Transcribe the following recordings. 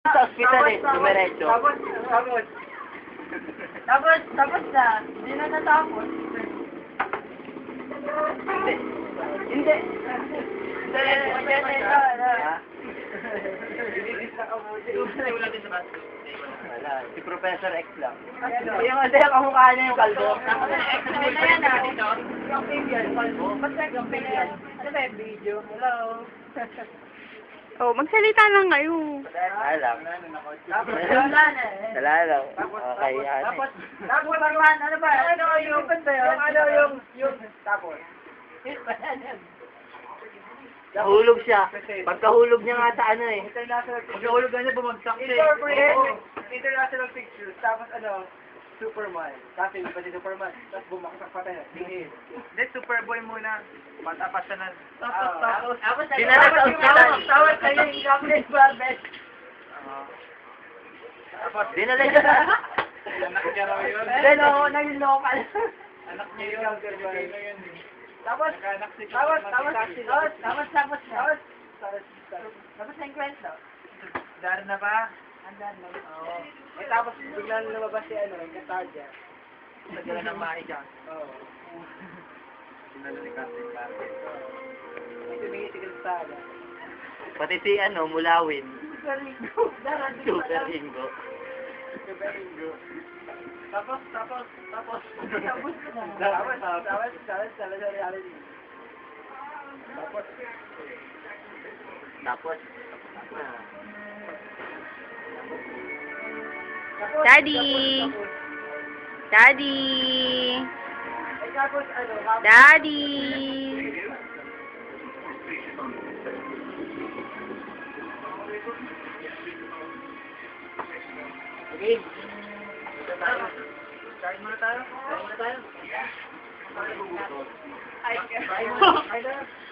Sa ospital eh, dumiretso. Tapos na. Hindi na natapos. Hindi. Hindi. Ha? Wala. Si Professor X lang. Yung kamukha niya yung kalbo. Ano yan ah? Yung Fabian, kalbo. Ba't yung Fabian? Ano ba yung video? Hello. Oh, magsalita lang kayo. Wala lang. Wala na eh. Wala lang. Okay, yan eh. Tapos, ano ba? Ano yung tapos? Nahulog siya. Pagkahulog niya nga sa ano eh. Pagkahulog na niya, bumagsak siya. International pictures, tapos Superman. Kasi iba si Superman. Tapos bumaksak pa tayo. Hindi, Superboy muna. Patapas siya na. Tapos, Dinala sa ospital. Tawad kayo yung Captain Barbet. Tapos, dinala niya sa... Anak niya raw yun. Then, naging local. Anak niya yun. Tapos na yung kwento. Dar na ba? Andar na. Oo. Tapos biglang lumabas si yung Katadya. Sa gala ng maiga. Oo. Sinalo ni Captain Barbet. Tumingin si Katadya. Pati si Mulawin. Super Ringo. Super Ringo. Super Ringo. Tapos na. Tapos sa reality. Tapos, Daddy! Daddy! Tapos Daddy! okay. Kain muna tayo.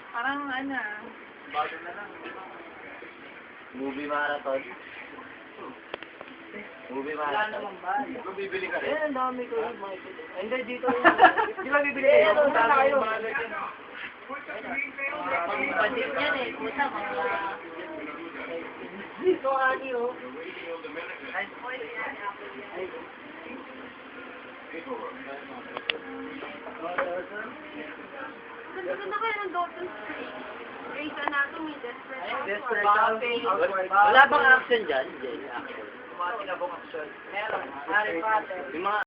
Parang bago na lang. Movie marathon. Movie Wala marathon. naman ba? Kung bibili ka rin. Ang dami ko yung hindi, dito. Di ba bibili kayo? Punta na kayo. Pansin yan eh. Puta Dito, Ani, oh. Ganda kayo ng Dalton's Grey's Anatomy, Desperate Wala bang action dyan? Hindi, action. Mga tinabong action. Meron. Harry Potter. Yung mga